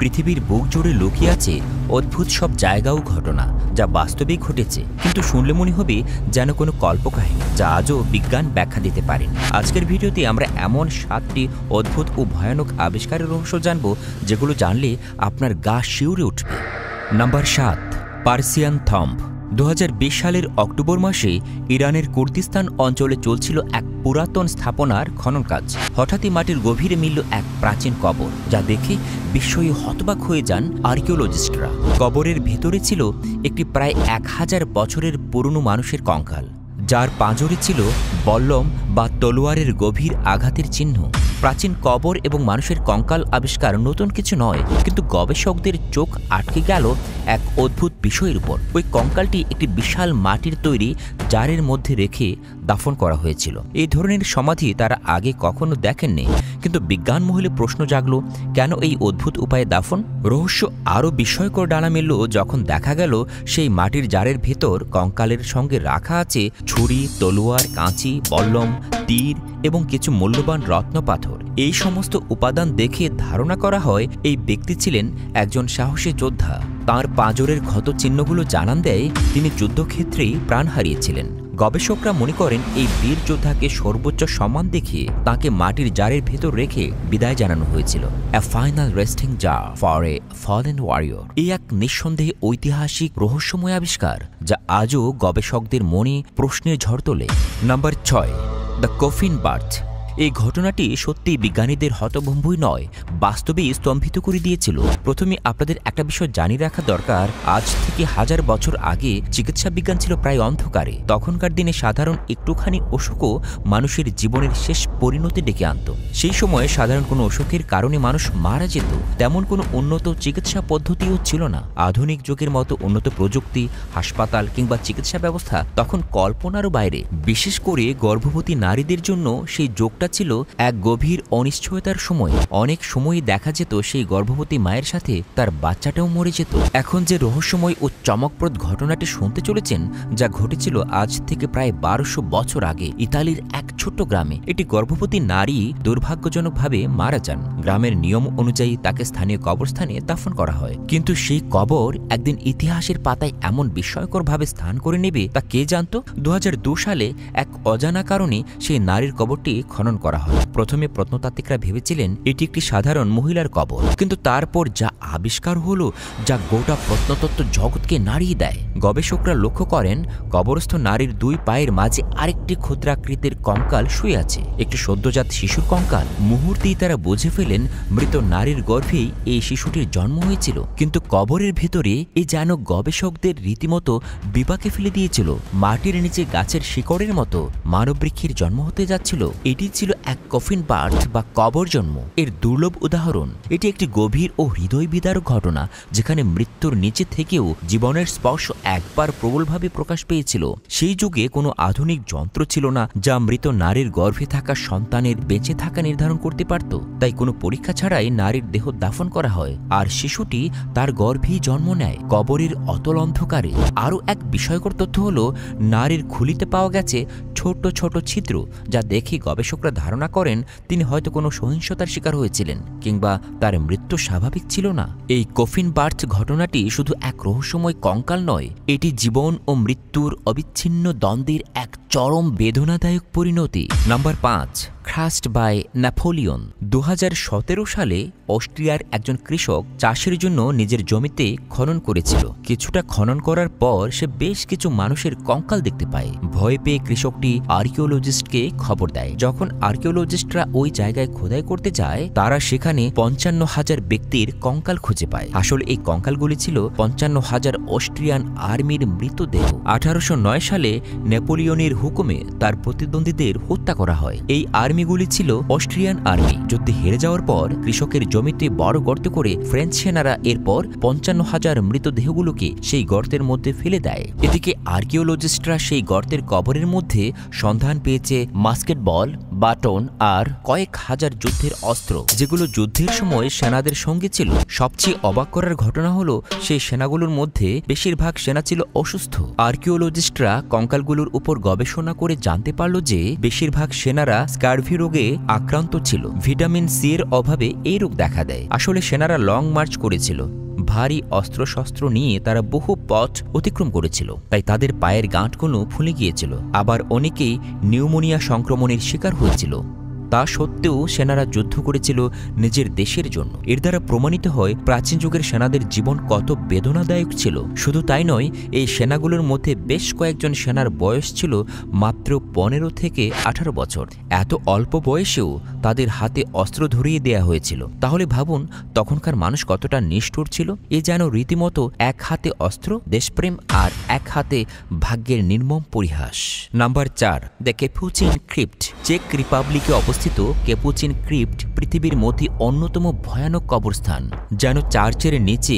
পৃথিবীর বুক জুড়ে লুকিয়ে আছে অদ্ভুত সব জায়গা ও ঘটনা, যা বাস্তবে ঘটেছে, কিন্তু শুনলে মনে হবে যেন কোনো কল্পকাহিনী, যা আজও বিজ্ঞান ব্যাখ্যা দিতে পারেনি। আজকের ভিডিওতে আমরা এমন 7টি অদ্ভুত ও ভয়ানক আবিষ্কারের রহস্য জানব, যেগুলো জানলে আপনার গা শিউরে উঠবে। Number 7, Persian থম্ব। 2020 সালের অক্টোবর মাসে ইরানের কুর্দিস্তান অঞ্চলে চলছিল এক পুরাতন স্থাপনার খনন কাজ। হঠাৎই মাটির গভীরে মিলল এক প্রাচীন কবর, যা দেখে বিস্ময়ে হতবাক হয়ে যান আর্কিওলজিস্টরা। কবরের ভেতরে ছিল একটি প্রায় 1000 বছরের পুরনো মানুষের কঙ্কাল, যার পাঁজরে ছিল বল্লম বা তলোয়ারের গভীর আঘাতের চিহ্ন। প্রাচীন কবর এবং মানুষের কঙ্কাল আবিষ্কার নতুন কিছু নয়, কিন্তু গবেষকদের চোখ আটকে গেল এক অদ্ভুত বিষয়ের উপর। ওই কঙ্কালটি একটি বিশাল মাটির তৈরি জারের মধ্যে রেখে দাফন করা হয়েছিল। এই ধরনের সমাধি তারা আগে কখনো দেখেননি, কিন্তু বিজ্ঞান মহলে প্রশ্ন জাগল, কেন এই অদ্ভুত উপায়ে দাফন? রহস্য আরও বিস্ময়কর ডানা মেলল যখন দেখা গেল সেই মাটির জারের ভেতর কঙ্কালের সঙ্গে রাখা আছে ছুরি, তলোয়ার, কাঁচি, বল্লম, তীর এবং কিছু মূল্যবান রত্নপাথর। এই সমস্ত উপাদান দেখে ধারণা করা হয় এই ব্যক্তি ছিলেন একজন সাহসী যোদ্ধা। তাঁর পাঁজরের ক্ষত চিহ্নগুলো জানান দেয় তিনি যুদ্ধক্ষেত্রেই প্রাণ হারিয়েছিলেন। গবেষকরা মনে করেন এই বীর যোদ্ধাকে সর্বোচ্চ সম্মান দেখিয়ে তাকে মাটির জারের ভেতর রেখে বিদায় জানানো হয়েছিল। A final resting jar for a fallen warrior. এই এক নিঃসন্দেহে ঐতিহাসিক রহস্যময় আবিষ্কার, যা আজও গবেষকদের মনে প্রশ্নের ঝড় তোলে। Number 6, the coffin birth. এই ঘটনাটি সত্যি বিজ্ঞানীদের হতভম্বই নয়, বাস্তবেই স্তম্ভিত করে দিয়েছিল। প্রথমে আপনাদের একটা বিষয় জানিয়ে রাখা দরকার, আজ থেকে 1000 বছর আগে চিকিৎসা বিজ্ঞান ছিল প্রায় অন্ধকারে। তখনকার দিনে সাধারণ একটুখানি অসুখও মানুষের জীবনের শেষ পরিণতি ডেকে আনত। সেই সময়ে সাধারণ কোনো অসুখের কারণে মানুষ মারা যেত, তেমন কোনো উন্নত চিকিৎসা পদ্ধতিও ছিল না। আধুনিক যুগের মতো উন্নত প্রযুক্তি, হাসপাতাল কিংবা চিকিৎসা ব্যবস্থা তখন কল্পনারও বাইরে। বিশেষ করে গর্ভবতী নারীদের জন্য সেই যোগটা ছিল এক গভীর অনিশ্চয়তার সময়। অনেক সময়ই দেখা যেত সেই গর্ভবতী মায়ের সাথে তার বাচ্চাটাও মরে যেত। এখন যে রহস্যময় ও চমকপ্রদ ঘটনাটি শুনতে চলেছেন, যা ঘটেছিল আজ থেকে প্রায় 1200 বছর আগে ইতালির এক ছোট্ট গ্রামে। একটি গর্ভবতী নারী দুর্ভাগ্যজনকভাবে মারা যান। গ্রামের নিয়ম অনুযায়ী তাকে স্থানীয় কবরস্থানে দাফন করা হয়, কিন্তু সেই কবর একদিন ইতিহাসের পাতায় এমন বিস্ময়করভাবে স্থান করে নেবে তা কে জানত? 2002 সালে এক অজানা কারণে সেই নারীর কবরটি খনন করা হয়। প্রথমে প্রত্নতাত্ত্বিকরা ভেবেছিলেন এটি একটি সাধারণ মহিলার কবর, কিন্তু তারপর যা আবিষ্কার হলো, যা গোটা প্রত্নতত্ত্ব জগৎকে নাড়িয়ে দেয়। গবেষকরা লক্ষ্য করেন কবরস্থ নারীর 2 পায়ের মাঝে আরেকটি ক্ষুদ্রাকৃতির কঙ্কাল শুয়ে আছে, একটি সদ্যজাত শিশুর কঙ্কাল। মুহূর্তেই তারা বুঝে ফেলেন মৃত নারীর গর্ভেই এই শিশুটির জন্ম হয়েছিল। কিন্তু কবরের ভেতরে এ যেন গবেষকদের রীতিমতো বিপাকে ফেলে দিয়েছিল। মাটির নিচে গাছের শিকড়ের মতো মানববৃক্ষের জন্ম হতে যাচ্ছিল। এটি ছিল এক কফিন বার্থ বা কবর জন্ম। এর দুর্লভ উদাহরণ। এটি একটি গভীর ও হৃদয় বিদারক ঘটনা, যেখানে মৃত্যুর নিচে থেকেও জীবনের স্পর্শ একবার প্রবলভাবে প্রকাশ পেয়েছিল। সেই যুগে কোনো আধুনিক যন্ত্র ছিল না যা মৃত নারীর গর্ভে থাকা সন্তানের বেঁচে থাকা নির্ধারণ করতে পারত। তাই কোনো পরীক্ষা ছাড়াই নারীর দেহ দাফন করা হয়, আর শিশুটি তার গর্ভেই জন্ম নেয় কবরের অতল অন্ধকারে। আরও এক বিস্ময়কর তথ্য হলো, নারীর খুলিতে পাওয়া গেছে ছোট ছোট ছিদ্র, যা দেখে গবেষকরা ধারণা করেন তিনি হয়তো কোনো সহিংসতার শিকার হয়েছিলেন, কিংবা তার মৃত্যু স্বাভাবিক ছিল না। এই কফিন বার্থ ঘটনাটি শুধু এক রহস্যময় কঙ্কাল নয়, এটি জীবন ও মৃত্যুর অবিচ্ছিন্ন দ্বন্দ্বের এক চরম বেদনাদায়ক পরিণতি। Number 5, crust by Napoleon. 2017 সালে অস্ট্রিয়ার একজন কৃষক চাষের জন্য নিজের জমিতে খনন করেছিল। কিছুটা খনন করার পর সে বেশ কিছু মানুষের কঙ্কাল দেখতে পায়। ভয় পেয়ে কৃষকটি আর্কিওলজিস্টকে খবর দেয়। যখন আর্কিওলজিস্টরা ওই জায়গায় খোদাই করতে যায়, তারা সেখানে 55,000 ব্যক্তির কঙ্কাল খুঁজে পায়। আসলে এই কঙ্কালগুলি ছিল 55,000 অস্ট্রিয়ান আর্মির মৃতদেহ। 1809 সালে নেপোলিয়নের হুকুমে তার প্রতিদ্বন্দ্বীদের হত্যা করা হয়। এই আর্মিগুলি ছিল অস্ট্রিয়ান আর্মি। যুদ্ধে হেরে যাওয়ার পর কৃষকের জমিতে বড় গর্ত করে ফ্রেঞ্চ সেনারা এরপর 55,000 মৃতদেহগুলোকে সেই গর্তের মধ্যে ফেলে দেয়। এদিকে আর্কিওলজিস্টরা সেই গর্তের কবরের মধ্যে সন্ধান পেয়েছে মাস্কেট বল, বাটন আর কয়েক হাজার যুদ্ধের অস্ত্র, যেগুলো যুদ্ধের সময় সেনাদের সঙ্গে ছিল। সবচেয়ে অবাক করার ঘটনা হলো, সেই সেনাগুলোর মধ্যে বেশিরভাগ সেনা ছিল অসুস্থ। আর্কিওলজিস্টরা কঙ্কালগুলোর উপর গবেষণা গবেষণা করে জানতে পারল যে বেশিরভাগ সেনারা স্কার্ভি রোগে আক্রান্ত ছিল। ভিটামিন সি এর অভাবে এই রোগ দেখা দেয়। আসলে সেনারা লং মার্চ করেছিল, ভারী অস্ত্রশস্ত্র নিয়ে তারা বহু পথ অতিক্রম করেছিল, তাই তাদের পায়ের গাঁটগুলো ফুলে গিয়েছিল। আবার অনেকেই নিউমোনিয়া সংক্রমণের শিকার হয়েছিল। তা সত্ত্বেও সেনারা যুদ্ধ করেছিল নিজের দেশের জন্য। এর দ্বারা প্রমাণিত হয় প্রাচীন যুগের সেনাদের জীবন কত বেদনাদায়ক ছিল। শুধু তাই নয়, এই সেনাগুলোর মধ্যে বেশ কয়েকজন সেনার বয়স ছিল মাত্র 15 থেকে 18 বছর। এত অল্প বয়সেও তাদের হাতে অস্ত্র ধরিয়ে দেয়া হয়েছিল। তাহলে ভাবুন তখনকার মানুষ কতটা নিষ্ঠুর ছিল। এ যেন রীতিমতো এক হাতে অস্ত্র, দেশপ্রেম, আর এক হাতে ভাগ্যের নির্মম পরিহাস। Number 4, the Capuchin crypt. চেক রিপাবলিকে অবস্থিত ক্যাপুচিন ক্রিপ্ট পৃথিবীর মধ্যে অন্যতম ভয়ানক কবরস্থান। যেন চার্চের নিচে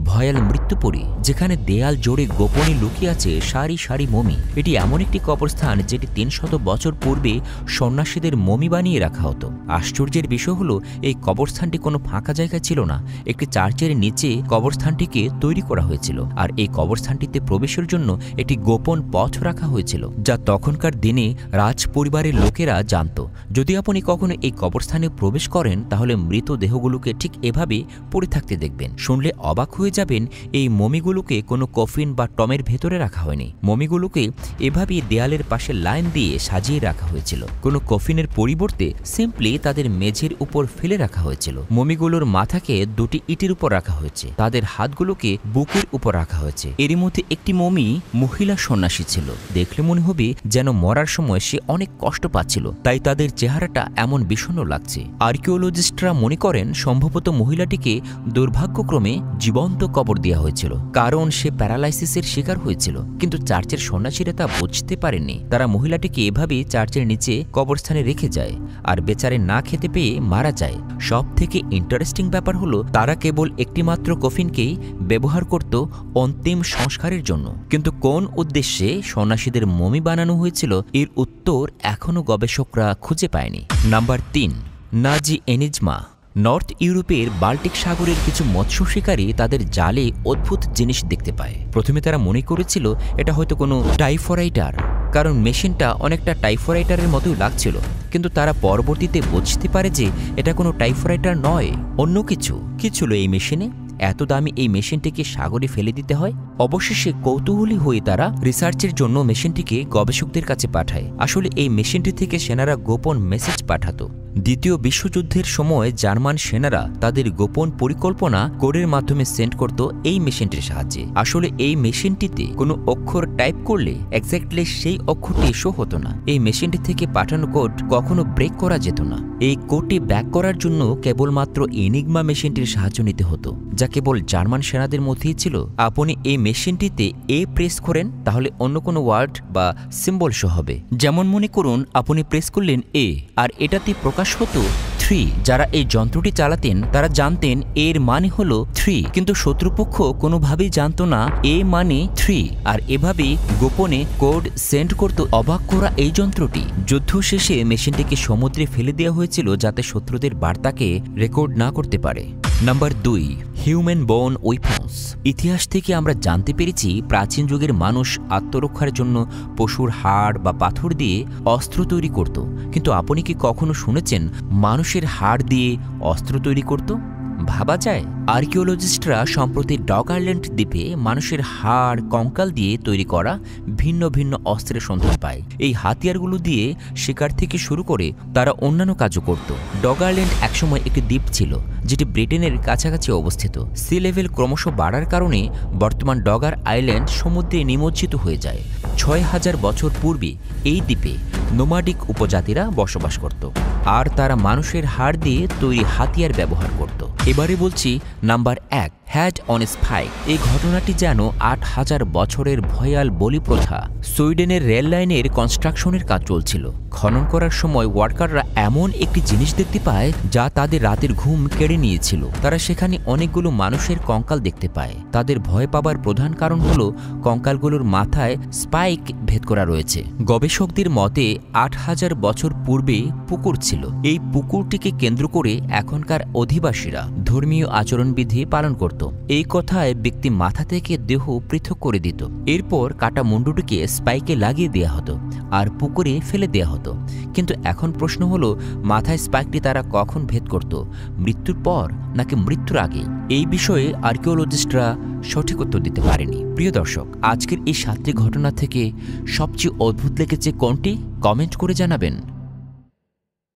ভয়াল মৃত্যুপুরী, যেখানে দেয়াল জোড়ে গোপনে লুকিয়ে আছে সারি সারি মমি। এটি এমন একটি কবরস্থান যেটি 300 বছর পূর্বে সন্ন্যাসীদের মমি বানিয়ে রাখা হতো। আশ্চর্যের বিষয় হলো এই কবরস্থানটি কোনো ফাঁকা জায়গা ছিল না। একটি চার্চের নিচে কবরস্থানটিকে তৈরি করা হয়েছিল, আর এই কবরস্থানটিতে প্রবেশের জন্য একটি গোপন পথ রাখা হয়েছিল, যা তখনকার দিনে রাজ পরিবারের লোকেরা জানত। যদি আপনি কখনো এই কবরস্থানে প্রবেশ করেন তাহলে মৃতদেহগুলোকে ঠিক এভাবে পড়ে থাকতে দেখবেন। শুনলে অবাক হয়ে যাবেন, এই মমিগুলোকে কোনো কফিন বা টমের ভেতরে রাখা হয়নি। মমিগুলোকে এভাবেই দেয়ালের পাশে লাইন দিয়ে সাজিয়ে রাখা হয়েছিল। কোনো কফিনের পরিবর্তে সিম্পলি তাদের মেঝের উপর ফেলে রাখা হয়েছিল। মমিগুলোর মাথাকে 2টি ইটের উপর রাখা হয়েছে, তাদের হাতগুলোকে বুকের উপর রাখা হয়েছে। এরই মধ্যে একটি মমি মহিলা সন্ন্যাসী ছিল। দেখলে মনে হবে যেন মরার সময় সে অনেক কষ্ট পাচ্ছিল, তাই তাদের চেহারাটা এমন বিষণ্ণ লাগছে। আর্কিওলজিস্টরা মনে করেন সম্ভবত মহিলাটিকে দুর্ভাগ্যক্রমে জীবন্ত কবর দেওয়া হয়েছিল, কারণ সে প্যারালাইসিসের শিকার হয়েছিল। কিন্তু চার্চের সন্ন্যাসীরা তা বুঝতে পারেননি। তারা মহিলাটিকে এভাবেই চার্চের নিচে কবরস্থানে রেখে যায়, আর বেচারে না খেতে পেয়ে মারা যায়। সব থেকে ইন্টারেস্টিং ব্যাপার হলো তারা কেবল একটিমাত্র কফিনকেই ব্যবহার করত অন্তিম সংস্কারের জন্য। কিন্তু কোন উদ্দেশ্যে সন্ন্যাসীদের মমি বানানো হয়েছিল এর উত্তর এখনও গবেষকরা খুঁজে পায়নি। নাম্বার 3, নাজি এনিজমা। নর্থ ইউরোপের বাল্টিক সাগরের কিছু মৎস্য শিকারী তাদের জালে অদ্ভুত জিনিস দেখতে পায়। প্রথমে তারা মনে করেছিল এটা হয়তো কোনো টাইফোরাইটার, কারণ মেশিনটা অনেকটা টাইফোরাইটারের মতোই লাগছিল। কিন্তু তারা পরবর্তীতে বুঝতে পারে যে এটা কোনো টাইফোরাইটার নয়, অন্য কিছু। কি ছিল এই মেশিনে? এত দামি এই মেশিনটিকে সাগরে ফেলে দিতে হয়। অবশেষে কৌতূহলী হয়ে তারা রিসার্চের জন্য মেশিনটিকে গবেষকদের কাছে পাঠায়। আসলে এই মেশিনটি থেকে সেনারা গোপন মেসেজ পাঠাতো। দ্বিতীয় বিশ্বযুদ্ধের সময় জার্মান সেনারা তাদের গোপন পরিকল্পনা কোডের মাধ্যমে সেন্ড করত এই মেশিনটির সাহায্যে। আসলে এই মেশিনটিতে কোনো অক্ষর টাইপ করলে এক্স্যাক্টলি সেই অক্ষরটি শো হতো না। এই মেশিনটি থেকে পাঠানো কোড কখনো ব্রেক করা যেত না। এই কোডটি ব্যাক করার জন্য কেবলমাত্র এনিগমা মেশিনটির সাহায্য নিতে হতো, যা কেবল জার্মান সেনাদের মধ্যেই ছিল। আপনি এই মেশিনটিতে এ প্রেস করেন তাহলে অন্য কোনো ওয়ার্ড বা সিম্বল শো হবে। যেমন মনে করুন আপনি প্রেস করলেন এ, আর এটাতে প্রকাশ হতো 3। যারা এই যন্ত্রটি চালাতেন তারা জানতেন এর মানে হলো 3, কিন্তু শত্রুপক্ষ কোনোভাবেই জানতো না এ মানে 3, আর এভাবেই গোপনে কোড সেন্ড করত। অবাক করা এই যন্ত্রটি। যুদ্ধ শেষে মেশিনটিকে সমুদ্রে ফেলে দেওয়া হয়েছিল যাতে শত্রুদের বার্তাকে রেকর্ড না করতে পারে। নাম্বার 2, হিউম্যান বোন ওয়েপন্স। ইতিহাস থেকে আমরা জানতে পেরেছি প্রাচীন যুগের মানুষ আত্মরক্ষার জন্য পশুর হাড় বা পাথর দিয়ে অস্ত্র তৈরি করত। কিন্তু আপনি কি কখনো শুনেছেন মানুষের হাড় দিয়ে অস্ত্র তৈরি করত? ভাবা যায়? আর্কিওলজিস্টরা সম্প্রতি ডগারল্যান্ড দ্বীপে মানুষের হাড় কঙ্কাল দিয়ে তৈরি করা ভিন্ন ভিন্ন অস্ত্রের সন্ধান পায়। এই হাতিয়ারগুলো দিয়ে শিকার থেকে শুরু করে তারা অন্যান্য কাজও করত। ডগারল্যান্ড একসময় একটি দ্বীপ ছিল যেটি ব্রিটেনের কাছাকাছি অবস্থিত। সি লেভেল ক্রমশ বাড়ার কারণে বর্তমান ডগার আইল্যান্ড সমুদ্রে নিমজ্জিত হয়ে যায়। 6000 বছর পূর্বে এই দ্বীপে নোমাডিক উপজাতিরা বসবাস করত, আর তারা মানুষের হাড় দিয়ে তৈরি হাতিয়ার ব্যবহার করত। এবারে বলছি নাম্বার 1, হ্যাড অন স্পাইক। এই ঘটনাটি যেন 8000 বছরের ভয়াল বলি প্রথা। সুইডেনের রেল লাইনের কনস্ট্রাকশনের কাজ চলছিল। খনন করার সময় ওয়ার্কাররা এমন একটি জিনিস দেখতে পায় যা তাদের রাতের ঘুম কেড়ে নিয়েছিল। তারা সেখানে অনেকগুলো মানুষের কঙ্কাল দেখতে পায়। তাদের ভয় পাবার প্রধান কারণ হলো কঙ্কালগুলোর মাথায় স্পাইক ভেদ করা রয়েছে। গবেষকদের মতে 8000 বছর পূর্বে পুকুর ছিল। এই পুকুরটিকে কেন্দ্র করে এখনকার অধিবাসীরা ধর্মীয় আচরণবিধি পালন করত। হতো। এই কথায় ব্যক্তি মাথা থেকে দেহ পৃথক করে দিত। এরপর কাটা মুন্ডুটিকে স্পাইকে লাগিয়ে দেওয়া হতো আর পুকুরে ফেলে দেওয়া হতো। কিন্তু এখন প্রশ্ন হলো, মাথায় স্পাইকটি তারা কখন ভেদ করত, মৃত্যুর পর নাকি মৃত্যুর আগে? এই বিষয়ে আর্কিওলজিস্টরা সঠিক উত্তর দিতে পারেনি। প্রিয় দর্শক, আজকের এই 7টি ঘটনা থেকে সবচেয়ে অদ্ভুত লেগেছে কোনটি? কমেন্ট করে জানাবেন।